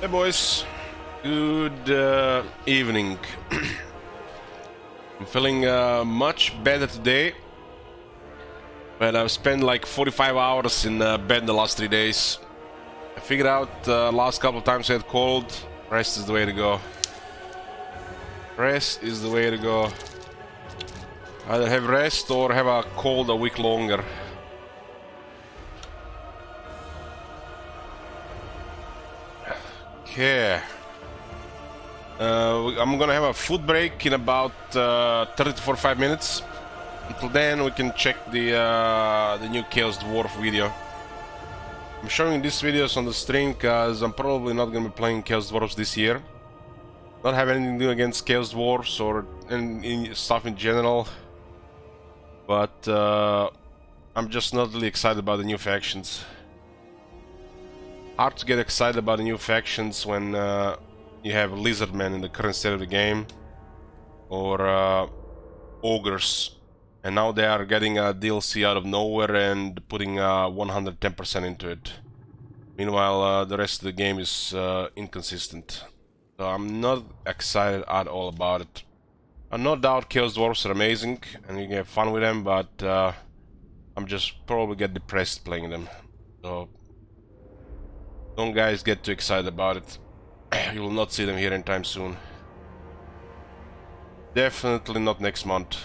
Hey boys, good evening. I'm feeling much better today, but I've spent like 45 hours in bed the last 3 days. I figured out last couple of times I had cold, rest is the way to go. Rest is the way to go. Either have rest or have a cold a week longer. Okay. I'm gonna have a food break in about 30 to 45 minutes. Until then, we can check the new Chaos Dwarf video. I'm showing these videos on the stream because I'm probably not gonna be playing Chaos Dwarfs this year. Not have anything to do against Chaos Dwarfs or any stuff in general, but I'm just not really excited about the new factions. Hard to get excited about the new factions when you have Lizardmen in the current state of the game, or Ogres, and now they are getting a DLC out of nowhere and putting 110% into it. Meanwhile, the rest of the game is inconsistent. So I'm not excited at all about it. No doubt Chaos Dwarfs are amazing and you can have fun with them, but I'm just probably get depressed playing them. So don't guys get too excited about it. You will not see them here anytime soon. Definitely not next month.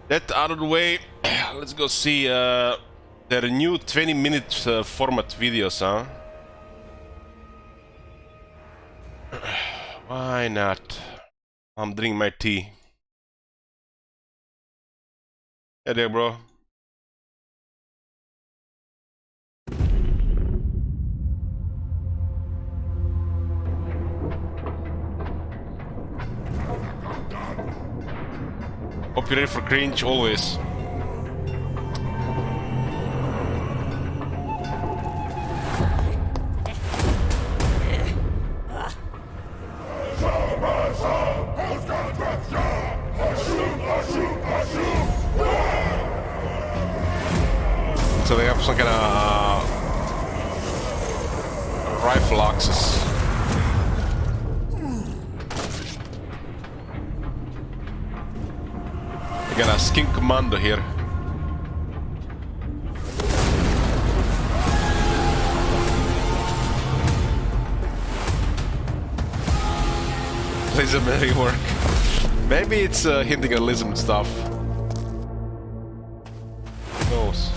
That out of the way, let's go see their new 20-minute format videos, huh? Why not? I'm drinking my tea. Hey there, bro. Hope you're ready for cringe, always. So they have some kind of rifle axes. They got a skin commando here. Lizardman rework. Maybe it's hinting at Lizardman stuff. Who knows?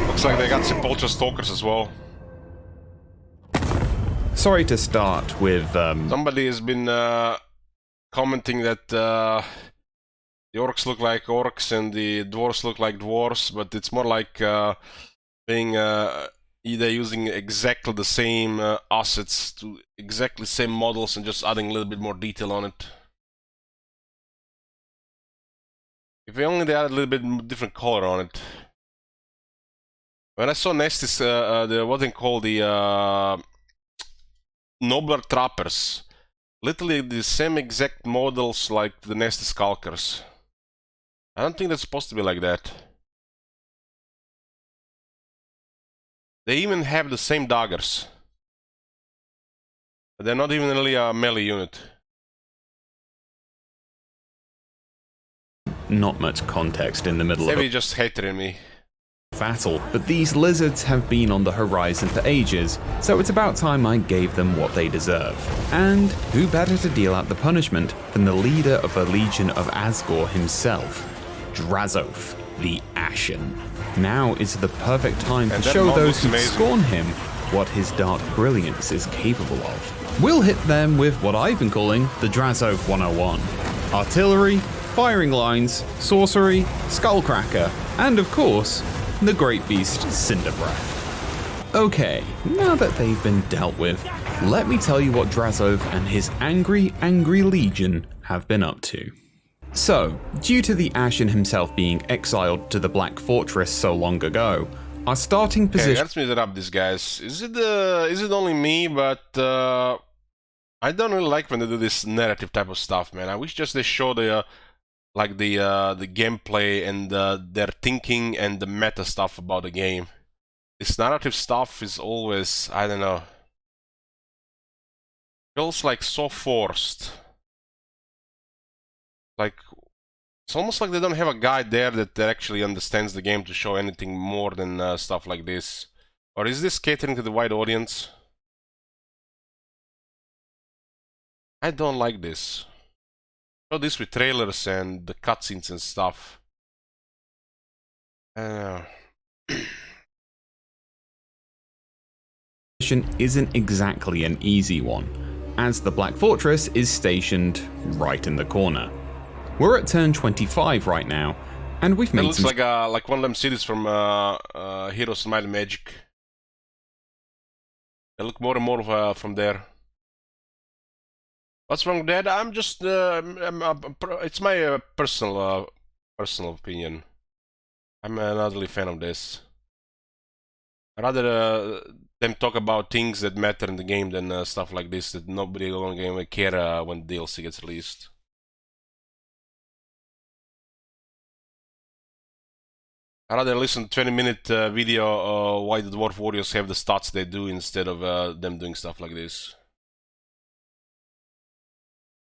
Looks like they got Sepulchre Stalkers as well. Sorry to start with, Somebody has been commenting that the orcs look like orcs and the dwarves look like dwarves, but it's more like being either using exactly the same assets to exactly same models and just adding a little bit more detail on it. If only they add a little bit different color on it. When I saw Nestis, what they call the Nobler Trappers, literally the same exact models like the Nestis Skulkers. I don't think that's supposed to be like that. They even have the same daggers. But they're not even really a melee unit. not much context in the middle of Maybe just hating me. battle, but these lizards have been on the horizon for ages, so it's about time I gave them what they deserve. And who better to deal out the punishment than the leader of the Legion of Asgore himself, Drazov, the Ashen. Now is the perfect time to show those who scorn him what his dark brilliance is capable of. We'll hit them with what I've been calling the Drazov 101. Artillery, firing lines, sorcery, skullcracker, and of course, the great beast Cinderbreath. Okay, now that they've been dealt with, let me tell you what Drazov and his angry legion have been up to. So, due to the Ashen himself being exiled to the Black Fortress so long ago, our starting position... Okay, let's mix it up, these guys. Is it only me, but I don't really like when they do this narrative type of stuff, man. I wish just they show the gameplay and their thinking and the meta stuff about the game. This narrative stuff is always, I don't know, feels like so forced. Like, it's almost like they don't have a guy there that actually understands the game to show anything more than stuff like this. Or is this catering to the wide audience? I don't like this. Show this with trailers and the cutscenes and stuff. Isn't exactly an easy one, as the Black Fortress is stationed right in the corner. We're at turn 25 right now, and we've made it looks like one of them cities from Heroes of Might and Magic. They look more and more from there. What's wrong with that? I'm just it's my personal opinion. I'm not really a fan of this. I'd rather them talk about things that matter in the game than stuff like this that nobody gonna care when DLC gets released. I'd rather listen to 20-minute video why the Dwarf Warriors have the stats they do instead of them doing stuff like this.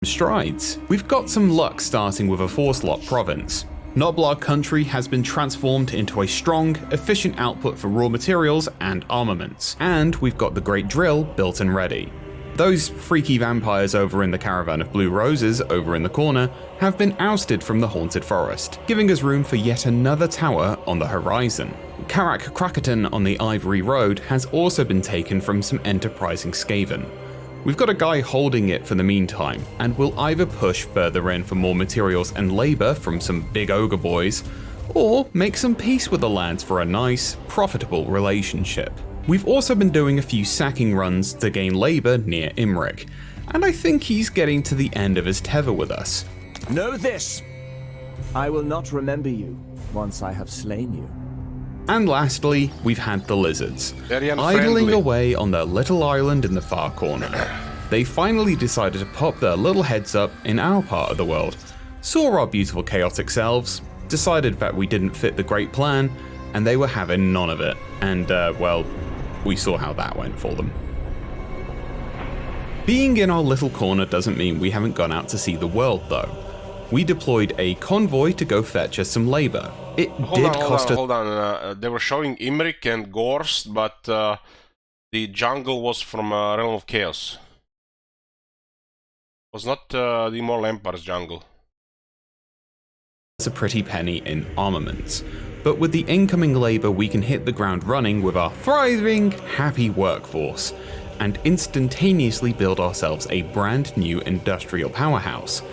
Strides. We've got some luck starting with a 4-slot province. Noblar country has been transformed into a strong, efficient output for raw materials and armaments, and we've got the Great Drill built and ready. Those freaky vampires over in the Caravan of Blue Roses over in the corner have been ousted from the Haunted Forest, giving us room for yet another tower on the horizon. Karak Krakaton on the Ivory Road has also been taken from some enterprising Skaven. We've got a guy holding it for the meantime, and we'll either push further in for more materials and labor from some big ogre boys, or make some peace with the lads for a nice, profitable relationship. We've also been doing a few sacking runs to gain labor near Imrik, and I think he's getting to the end of his tether with us. Know this! I will not remember you once I have slain you. And lastly, we've had the lizards, Very idling away on their little island in the far corner. They finally decided to pop their little heads up in our part of the world, saw our beautiful chaotic selves, decided that we didn't fit the great plan, and they were having none of it. And, well, we saw how that went for them. Being in our little corner doesn't mean we haven't gone out to see the world, though. We deployed a convoy to go fetch us some labor. It did cost us... Hold on. They were showing Imrik and Gorst, but the jungle was from Realm of Chaos. It was not the Immortal Empire's jungle. It's a pretty penny in armaments. But with the incoming labor, we can hit the ground running with our thriving, happy workforce, and instantaneously build ourselves a brand new industrial powerhouse.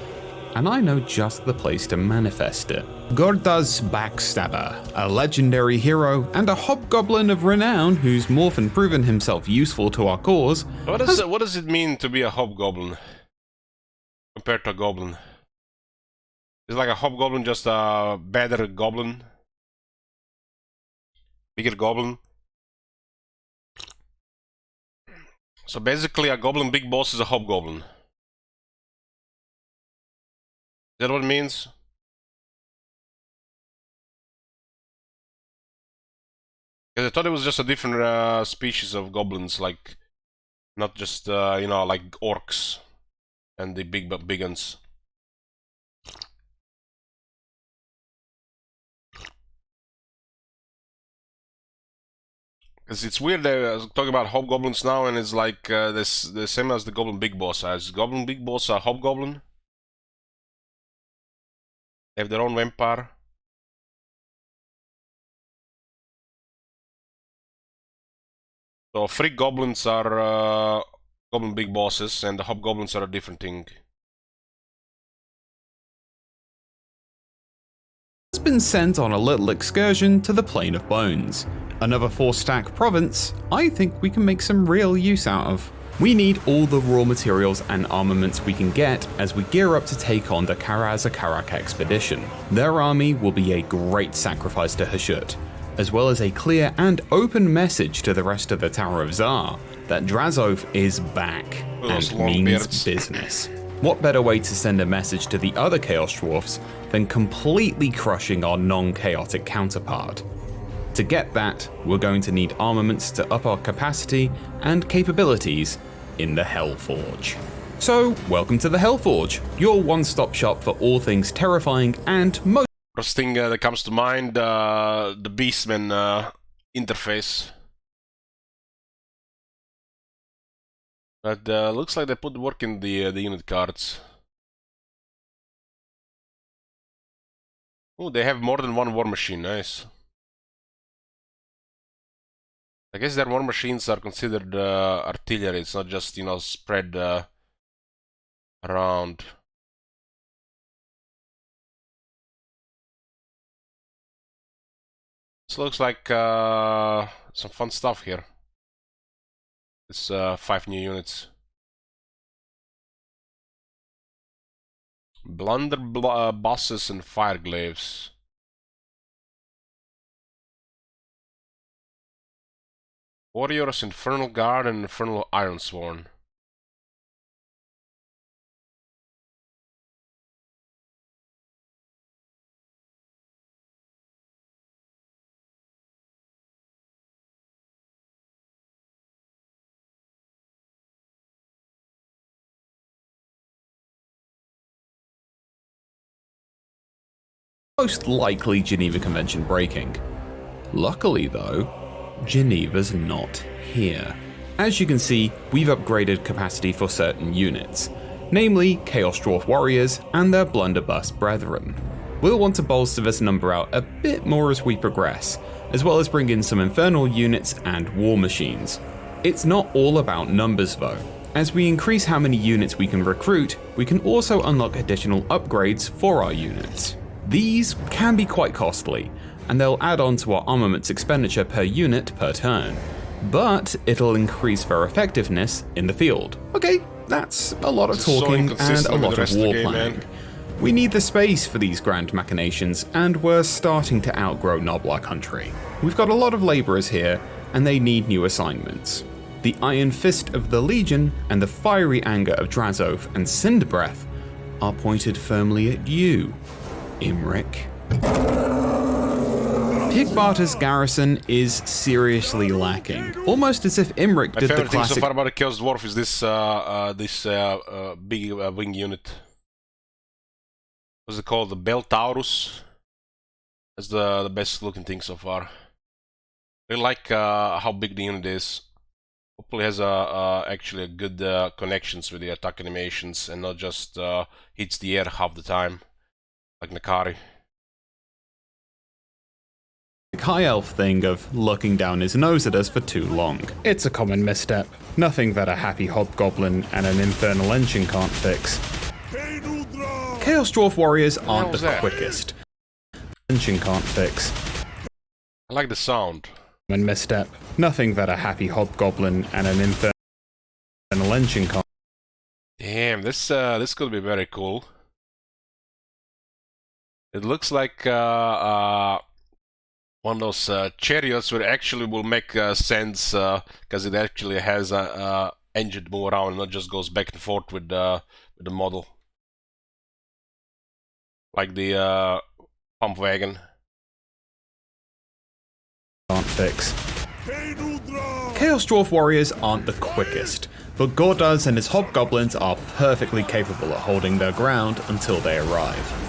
And I know just the place to manifest it. Gorda's Backstabber, a legendary hero and a hobgoblin of renown who's more than proven himself useful to our cause. What does it mean to be a hobgoblin compared to a goblin? Is like a hobgoblin just a better goblin? Bigger goblin? So basically a goblin big boss is a hobgoblin. Is that what it means? Because I thought it was just a different species of goblins, like not just you know, like orcs and the big uns. Because it's weird they're talking about hobgoblins now, and it's like the same as the goblin big boss. Is goblin big boss a hobgoblin? They have their own vampire. So freak goblins are goblin big bosses, and the hobgoblins are a different thing. Has been sent on a little excursion to the Plane of Bones. Another 4-stack province I think we can make some real use out of. We need all the raw materials and armaments we can get as we gear up to take on the Karaz-Karak expedition. Their army will be a great sacrifice to Hashut, as well as a clear and open message to the rest of the Tower of Zar that Drazov is back and means business. What better way to send a message to the other Chaos Dwarfs than completely crushing our non-chaotic counterpart? To get that, we're going to need armaments to up our capacity and capabilities in the Hellforge. So, welcome to the Hellforge, your one-stop shop for all things terrifying and most. First thing that comes to mind, the Beastman interface. But looks like they put work in the unit cards. Oh, they have more than one war machine, nice. I guess their war machines are considered artillery, it's not just, you know, spread around. This looks like some fun stuff here. It's 5 new units. Blunder bosses and fire glaives. Warriors, Infernal Guard, and Infernal Ironsworn. Most likely Geneva Convention breaking. Luckily though, Geneva's not here. As you can see, we've upgraded capacity for certain units, namely Chaos Dwarf Warriors and their blunderbuss brethren. We'll want to bolster this number out a bit more as we progress, as well as bring in some Infernal units and war machines. It's not all about numbers though. As we increase how many units we can recruit, we can also unlock additional upgrades for our units. These can be quite costly, and they'll add on to our armaments expenditure per unit per turn, but it'll increase their effectiveness in the field. Okay, that's a lot of talking and a lot of war planning. We need the space for these grand machinations, and we're starting to outgrow Noblar country. We've got a lot of laborers here, and they need new assignments. The Iron Fist of the Legion and the fiery anger of Drazov and Cinderbreath are pointed firmly at you, Imrik. Pigbarter's garrison is seriously lacking, almost as if Imrik did the classic. My favorite thing so far about the Chaos Dwarf is this big wing unit. What's it called? The Beltaurus. That's the best looking thing so far. I like how big the unit is. Hopefully has actually a good connections with the attack animations and not just hits the air half the time. Like Nakari. The high elf thing of looking down his nose at us for too long. It's a common misstep. Nothing that a happy hobgoblin and an infernal engine can't fix. Chaos Dwarf Warriors aren't the quickest. Engine can't fix. I like the sound. Common misstep. Nothing that a happy hobgoblin and an infernal engine can't. Damn, this could be very cool. It looks like one of those chariots where actually will make sense because it actually has a engine to move around and not just goes back and forth with the model. Like the pump wagon. Can't fix. Chaos Dwarf Warriors aren't the quickest, but Gordaz and his hobgoblins are perfectly capable of holding their ground until they arrive.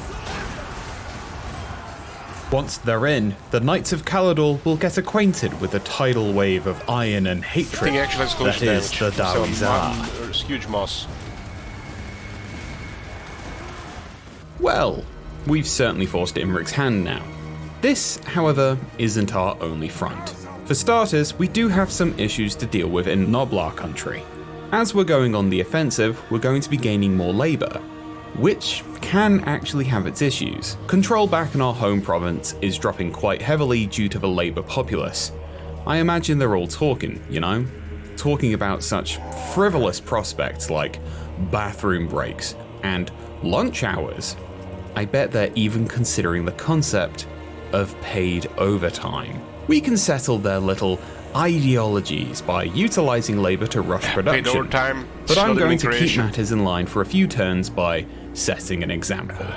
Once they're in, the Knights of Caledor will get acquainted with the tidal wave of iron and hatred that is the Dawizar. It's huge moss. Well, we've certainly forced Imrik's hand now. This, however, isn't our only front. For starters, we do have some issues to deal with in Noblar country. As we're going on the offensive, we're going to be gaining more labor, which can actually have its issues. Control back in our home province is dropping quite heavily due to the labor populace. I imagine they're all talking, you know? talking about such frivolous prospects like bathroom breaks and lunch hours, I bet they're even considering the concept of paid overtime. We can settle their little ideologies by utilizing labor to rush production. Paid overtime. But I'm going to keep matters in line for a few turns by setting an example.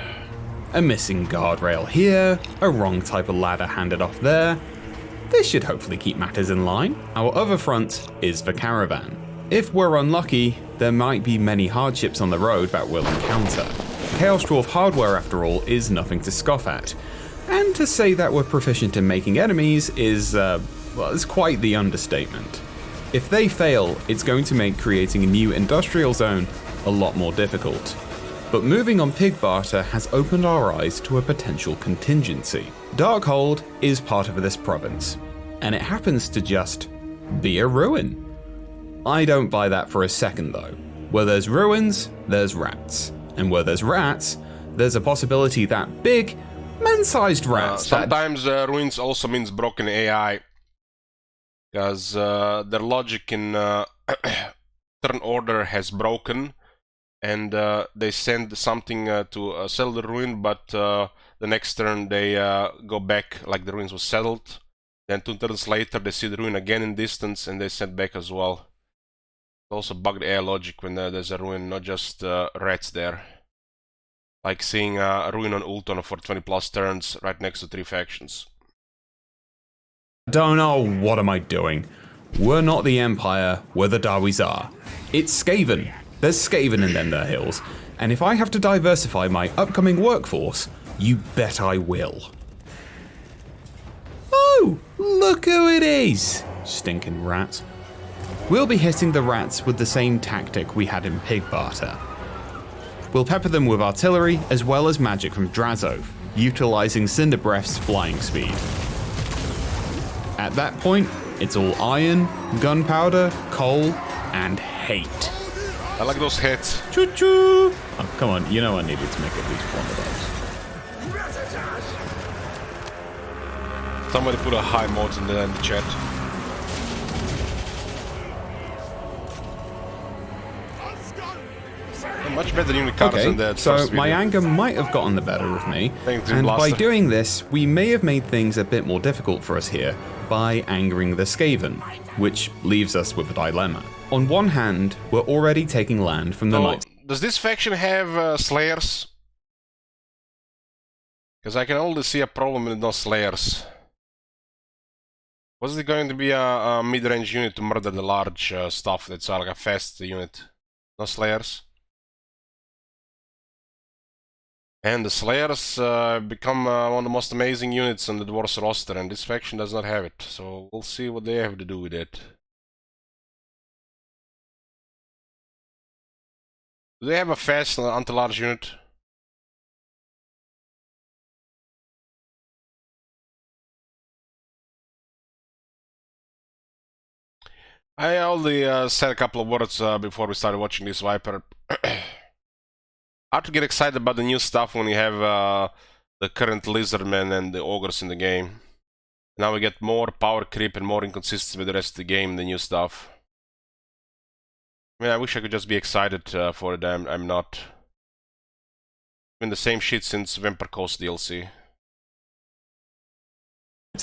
A missing guardrail here, a wrong type of ladder handed off there. This should hopefully keep matters in line. Our other front is the caravan. If we're unlucky, there might be many hardships on the road that we'll encounter. Chaos Dwarf hardware, after all, is nothing to scoff at. And to say that we're proficient in making enemies is, well, it's quite the understatement. If they fail, it's going to make creating a new industrial zone a lot more difficult. But moving on pig barter has opened our eyes to a potential contingency. Darkhold is part of this province, and it happens to just be a ruin. I don't buy that for a second though. Where there's ruins, there's rats. And where there's rats, there's a possibility that big, man-sized rats... sometimes ruins also means broken AI. Because their logic in turn order has broken. And they send something to settle the ruin, but the next turn they go back like the ruins was settled. Then 2 turns later they see the ruin again in distance and they send back as well. Also bugged AI logic when there's a ruin, not just rats there. Like seeing a ruin on Ulton for 20 plus turns right next to 3 factions. Don't know, what am I doing? We're not the Empire, we're the Darwizar. It's Skaven. There's Skaven in them there hills, and if I have to diversify my upcoming workforce, you bet I will. Oh, look who it is! Stinking rats. We'll be hitting the rats with the same tactic we had in pig barter. We'll pepper them with artillery as well as magic from Drazov, utilizing Cinder Breath's flying speed. At that point, it's all iron, gunpowder, coal, and hate. I like those hits. Choo-choo! Oh, come on, you know I needed to make at least one of those. Somebody put a high mod in the chat. Much better unit cards than that. So my anger might have gotten the better of me, and by doing this, we may have made things a bit more difficult for us here by angering the Skaven, which leaves us with a dilemma. On one hand, we're already taking land from the Knights. Does this faction have Slayers? Because I can only see a problem with no Slayers. Was it going to be a mid-range unit to murder the large stuff that's like a fast unit? No Slayers? And the Slayers become one of the most amazing units on the Dwarfs roster, and this faction does not have it. So we'll see what they have to do with it. Do they have a fast anti-large unit? I only said a couple of words before we started watching this Viper. Hard to get excited about the new stuff when you have the current Lizardmen and the Ogres in the game. Now we get more power creep and more inconsistency with the rest of the game, the new stuff. I mean, I wish I could just be excited for it. I'm not. Been the same shit since Vampire Coast DLC.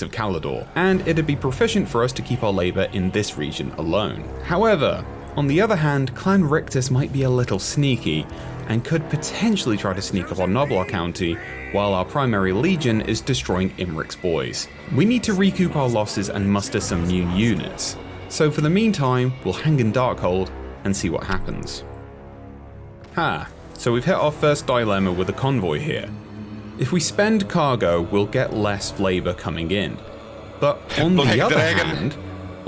Of Calador, and it'd be proficient for us to keep our labor in this region alone. However, on the other hand, Clan Rictus might be a little sneaky, and could potentially try to sneak up on Noblar County while our primary legion is destroying Imrik's boys. We need to recoup our losses and muster some new units. So for the meantime, we'll hang in Darkhold and see what happens. So we've hit our first dilemma with the convoy here. If we spend cargo, we'll get less labor coming in. But on the other hand,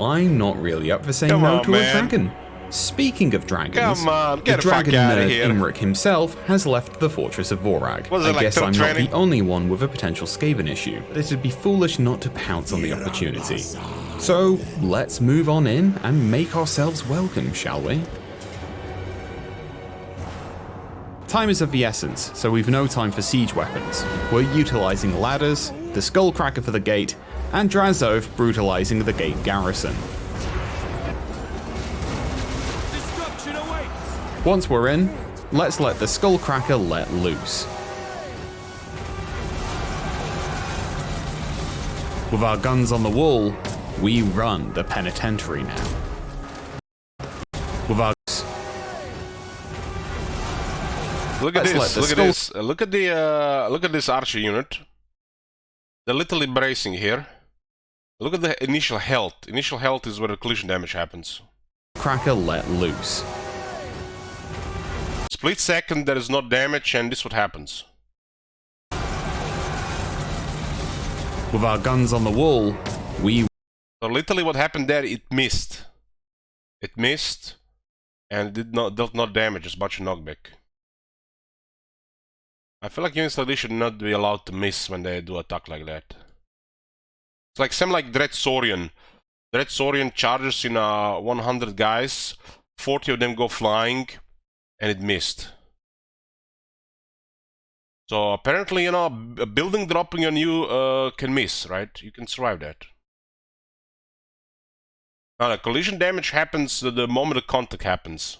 I'm not really up for saying no to a dragon. Speaking of dragons, the dragon nerd Imrik himself has left the fortress of Vorag. I guess I'm not the only one with a potential Skaven issue, but it'd be foolish not to pounce on the opportunity. So let's move on in and make ourselves welcome, shall we? Time is of the essence, so we've no time for siege weapons. We're utilizing ladders, the skullcracker for the gate, and Drazov brutalizing the gate garrison. Once we're in, let's let the Skullcracker let loose. With our guns on the wall, we run the penitentiary now. With our Look at this, look at this, look at this archer unit. They're literally bracing here. Look at the initial health. Initial health is where the collision damage happens. Cracker let loose. Split second, there is no damage, and this is what happens. With our guns on the wall, we... So literally what happened there, it missed. It missed, and dealt no damage, just a bunch of knockback. I feel like units like this should not be allowed to miss when they do attack like that. It's like same like Dread Saurian. Dread Saurian charges in 100 guys, 40 of them go flying, and it missed. So apparently, you know, a building dropping on you can miss, right? You can survive that. Now the collision damage happens the moment the contact happens.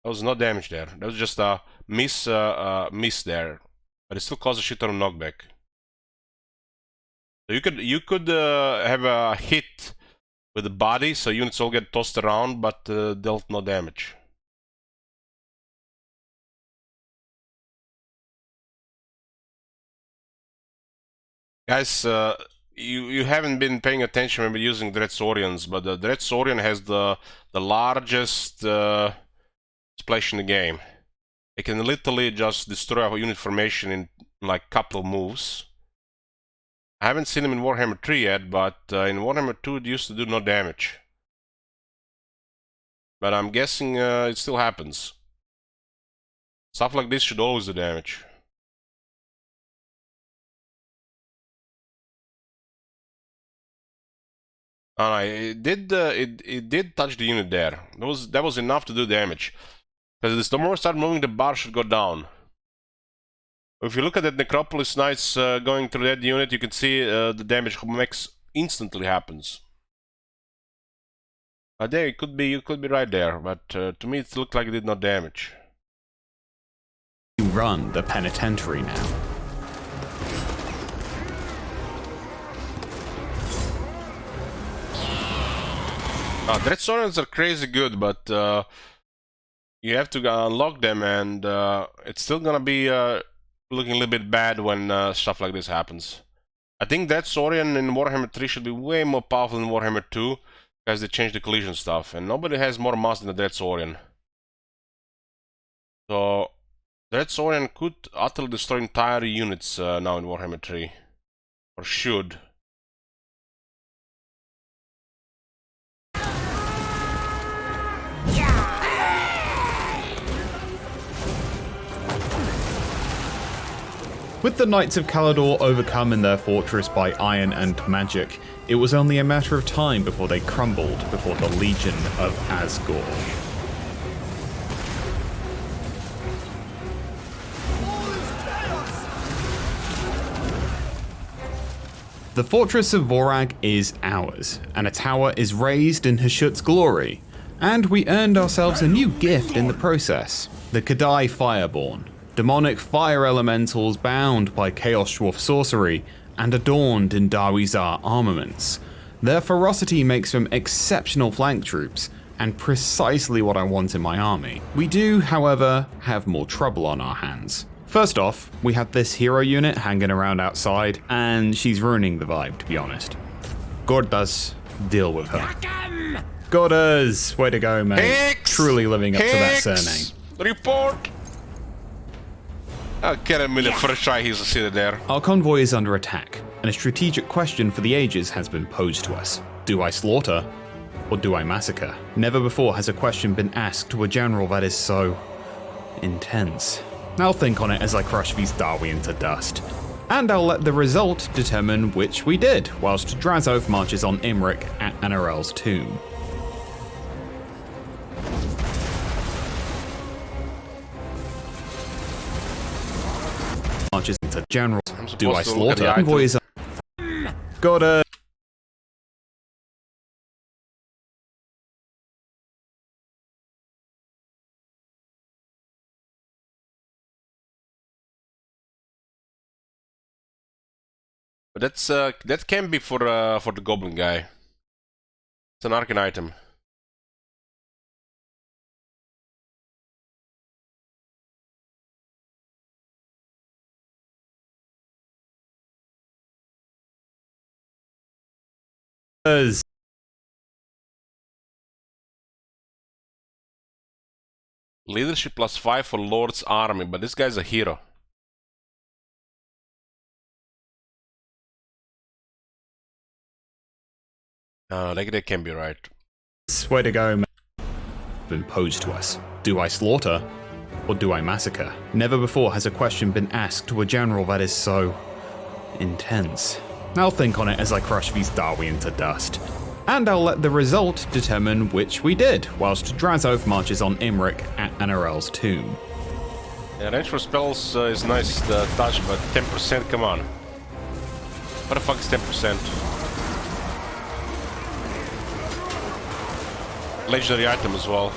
There was no damage there. That was just a miss there, but it still caused a shit ton of knockback. So you could have a hit with the body, so units all get tossed around, but dealt no damage. Guys, you haven't been paying attention when we're using Dread Saurians, but the Dread Saurian has the largest splash in the game. It can literally just destroy a unit formation in like a couple of moves. I haven't seen him in Warhammer 3 yet, but in Warhammer 2 it used to do no damage. But I'm guessing it still happens. Stuff like this should always do damage. It did touch the unit there. That was enough to do damage. Because the more I start moving, the bar should go down. If you look at the Necropolis Knights going through that unit, you can see the damage instantly happens. There, you could be right there, but to me it looked like it did no damage. You run the penitentiary now. Dread Saurians are crazy good, but you have to unlock them, and it's still gonna be looking a little bit bad when stuff like this happens. I think Dread Saurian in Warhammer 3 should be way more powerful than Warhammer 2, because they changed the collision stuff, and nobody has more mass than the Dread Saurian. So Dread Saurian could utterly destroy entire units now in Warhammer 3, or should. With the Knights of Caledor overcome in their fortress by iron and magic, it was only a matter of time before they crumbled before the Legion of Asgore. The fortress of Vorag is ours, and a tower is raised in Hashut's glory, and we earned ourselves a new gift in the process, the Kadai Fireborn. Demonic fire elementals bound by Chaos Dwarf sorcery and adorned in Darwizar armaments. Their ferocity makes them exceptional flank troops and precisely what I want in my army. We do, however, have more trouble on our hands. First off, we have this hero unit hanging around outside, and she's ruining the vibe, to be honest. Gordas, deal with her. Gordas, way to go, mate. Hicks! Truly living up to that Hicks! surname. Report! I'll get him in the first try he's seated there. Our convoy is under attack, and a strategic question for the ages has been posed to us. Do I slaughter, or do I massacre? Never before has a question been asked to a general that is so intense. I'll think on it as I crush these Darwian to dust. And I'll let the result determine which we did, whilst Drazov marches on Imrik at Anarel's tomb. Marches into general. Do I slaughter? Convoys are... Got a... But that can be for the goblin guy. It's an arcane item. Leadership +5 for Lord's army, but this guy's a hero. That can be right. Way to go, man. Been posed to us. Do I slaughter? Or do I massacre? Never before has a question been asked to a general that is so intense. I'll think on it as I crush these Darwi into dust. And I'll let the result determine which we did, whilst Drazov marches on Imrik at Anarel's tomb. Yeah, range for spells is nice touch, but 10%, come on. What the fuck is 10%? Legendary item as well.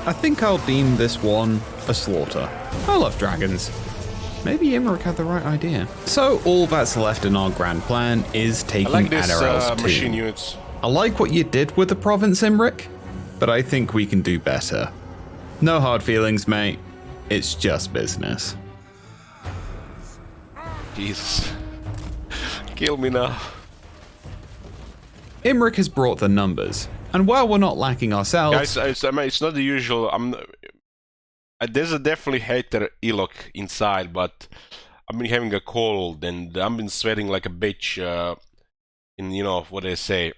I think I'll deem this one a slaughter. I love dragons. Maybe Imrik had the right idea. So all that's left in our grand plan is taking I like this Anarel's machine tomb. units. I like what you did with the province, Imrik, but I think we can do better. No hard feelings, mate. It's just business. Jesus. Kill me now. Imrik has brought the numbers, and while we're not lacking ourselves... Guys, it's not the usual... there's a definitely hater Ilok inside, but I've been having a cold and I've been sweating like a bitch in, you know, what they say,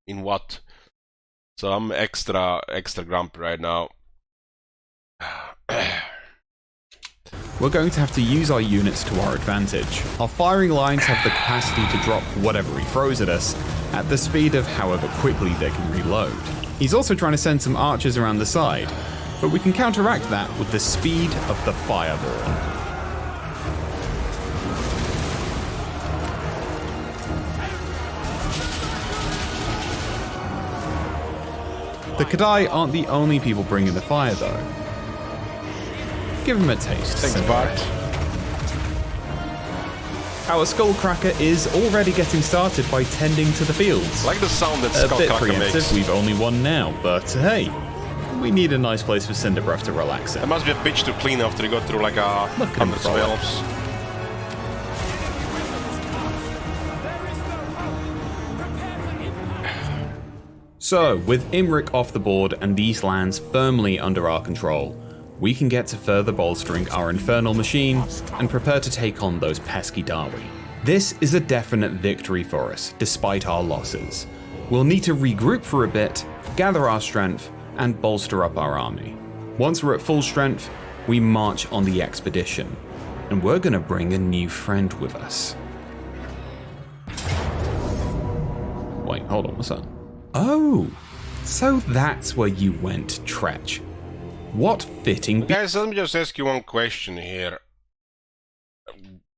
in what. So I'm extra grumpy right now. We're going to have to use our units to our advantage. Our firing lines have the capacity to drop whatever he throws at us at the speed of however quickly they can reload. He's also trying to send some archers around the side, but we can counteract that with the speed of the fireball. The Kadai aren't the only people bringing the fire though. Give them a taste. Thanks, Bart. Our Skullcracker is already getting started by tending to the fields. I like the sound that A bit Skullcracker preemptive, makes. we've only won now, but hey, we need a nice place for Cinderbreath to relax It in. must be a bitch to clean after you go through like a Look at him 100 throw it. spells. So, with Imrik off the board and these lands firmly under our control, we can get to further bolstering our infernal machine and prepare to take on those pesky Darwi. This is a definite victory for us, despite our losses. We'll need to regroup for a bit, gather our strength, and bolster up our army. Once we're at full strength, we march on the expedition, and we're gonna bring a new friend with us. Wait, hold on, what's that? Oh, so that's where you went, Tretch. What fitting... Guys, let me just ask you one question here.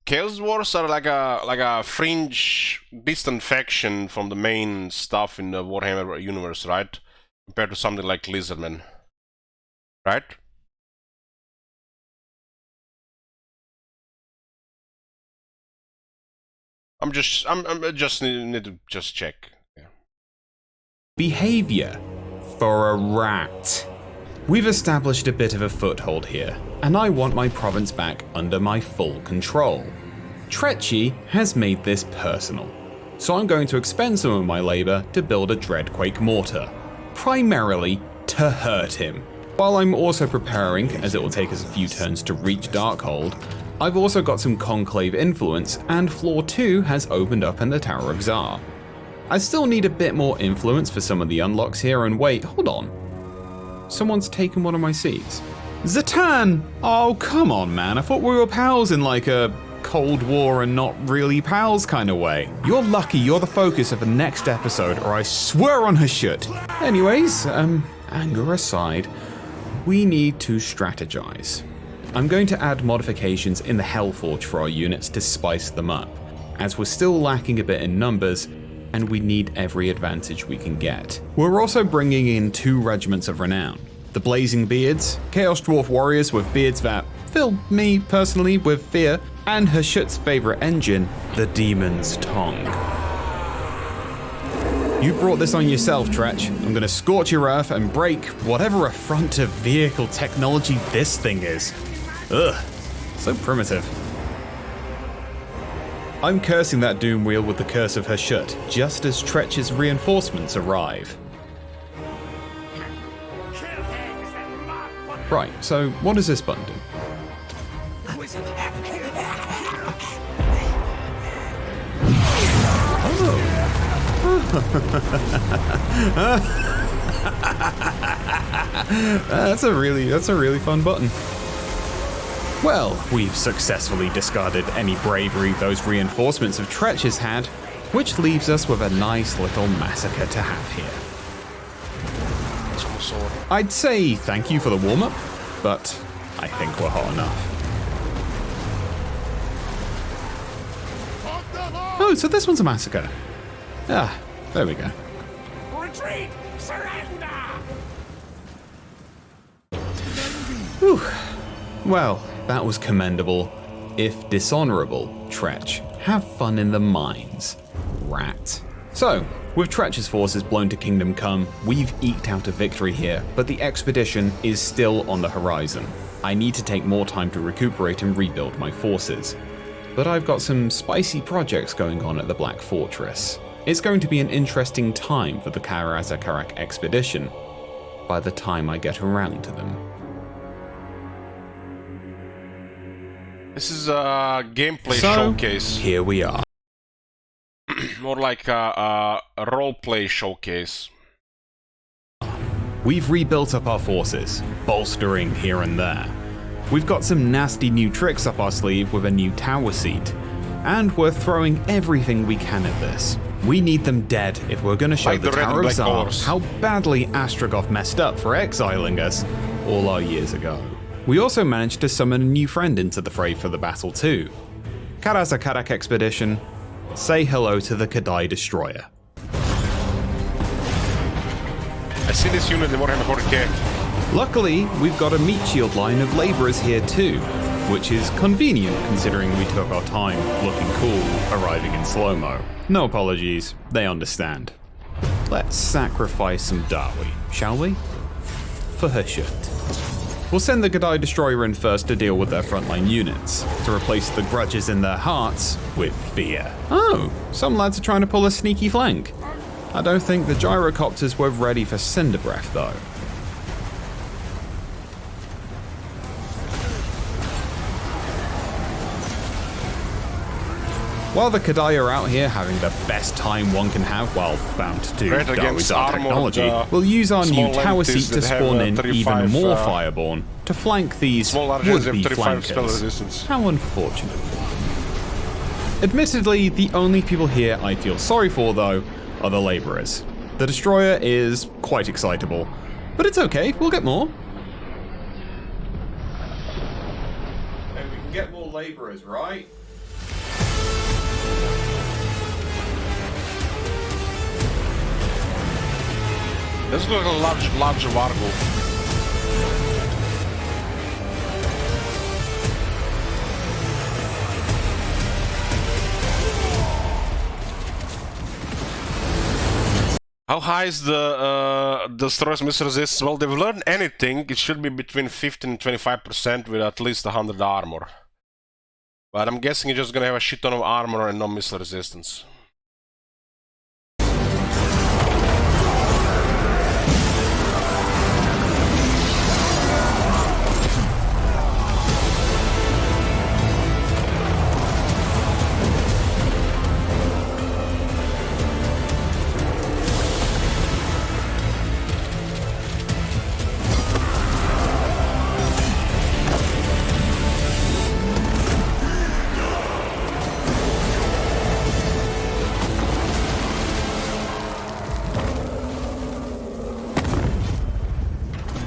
Chaos Dwarfs are like a fringe, distant faction from the main stuff in the Warhammer universe, right? Compared to something like Lizardmen, right? I just need to just check. Yeah. behavior for a rat. We've established a bit of a foothold here, and I want my province back under my full control. Tretchy has made this personal, so I'm going to expend some of my labor to build a Dreadquake mortar, primarily to hurt him. While I'm also preparing, as it will take us a few turns to reach Darkhold, I've also got some Conclave influence, and Floor 2 has opened up in the Tower of Tsar. I still need a bit more influence for some of the unlocks here, and wait, hold on. Someone's taken one of my seats. Zatan! Oh, come on, man. I thought we were pals in like a Cold War and not really pals kind of way. You're lucky you're the focus of the next episode, or I swear on her shit. Anyways, anger aside, we need to strategize. I'm going to add modifications in the Hellforge for our units to spice them up, as we're still lacking a bit in numbers, and we need every advantage we can get. We're also bringing in 2 regiments of renown, The Blazing Beards, Chaos Dwarf warriors with beards that fill me personally with fear, and Hashut's favorite engine, the Demon's Tongue. You brought this on yourself, Tretch. I'm gonna scorch your earth and break whatever affront to vehicle technology this thing is. Ugh, so primitive. I'm cursing that doom wheel with the curse of Hashut, just as Tretch's reinforcements arrive. Right, so what does this button do? That's a really fun button. Well, we've successfully discarded any bravery those reinforcements of Tretch has had, which leaves us with a nice little massacre to have here. I'd say thank you for the warm-up, but I think we're hot enough. Oh, so this one's a massacre. Ah, there we go. Retreat! Surrender! Whew. Well, that was commendable, if dishonorable, Tretch. Have fun in the mines, rat. So, with Tretch's forces blown to Kingdom Come, we've eked out a victory here, but the expedition is still on the horizon. I need to take more time to recuperate and rebuild my forces. But I've got some spicy projects going on at the Black Fortress. It's going to be an interesting time for the Karazakarak expedition, by the time I get around to them. This is a gameplay So, showcase. Here we are. More like a roleplay showcase. We've rebuilt up our forces, bolstering here and there. We've got some nasty new tricks up our sleeve with a new tower seat. And we're throwing everything we can at this. We need them dead if we're going to show Like the the red Tower and of black Tsar colors. how badly Astragoth messed up for exiling us all our years ago. We also managed to summon a new friend into the fray for the battle too. Karazakarak expedition, say hello to the Kadai Destroyer. I see this unit in Warhammer 40k. Luckily, we've got a meat shield line of labourers here too, which is convenient considering we took our time looking cool arriving in slow-mo. No apologies, they understand. Let's sacrifice some Darwi, shall we? For Hashut. We'll send the Kadai Destroyer in first to deal with their frontline units, to replace the grudges in their hearts with fear. Oh, some lads are trying to pull a sneaky flank. I don't think the gyrocopters were ready for Cinder Breath though. While the Kadai are out here having the best time one can have while bound to Right against Darwizar armored, technology, we'll use our new small tower entities seat to that have, spawn in 35, even more Fireborn to flank these small large units have would-be 35 spell flankers. resistance. How unfortunate for them. Admittedly, the only people here I feel sorry for, though, are the labourers. The Destroyer is quite excitable, but it's okay, we'll get more. And we can get more labourers, right? This looks like a large Vargo. How high is the destroyer's missile resist? Well, they've learned anything. It should be between 15 and 25% with at least 100 armor. But I'm guessing you're just gonna have a shit ton of armor and no missile resistance.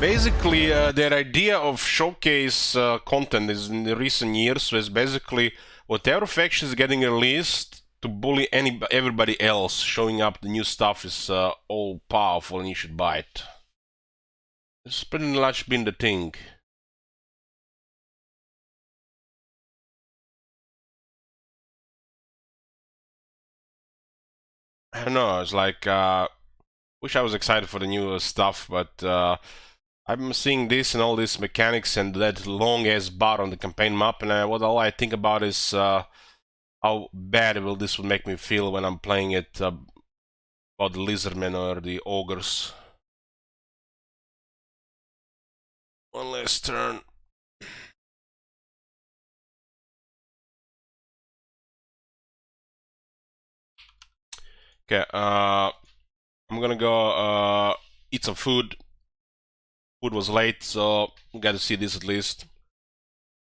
Basically, their idea of showcase content is in the recent years was basically whatever faction is getting released to bully everybody else, showing up the new stuff is all powerful and you should buy it. It's pretty much been the thing. I don't know, it's like, wish I was excited for the new stuff, but I'm seeing this and all these mechanics and that long-ass bar on the campaign map, and what all I think about is how bad will this will make me feel when I'm playing it about the lizardmen or the ogres. One last turn. Okay, I'm gonna go eat some food. Food was late, so we gotta see this at least.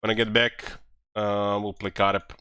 When I get back, we'll play Carp.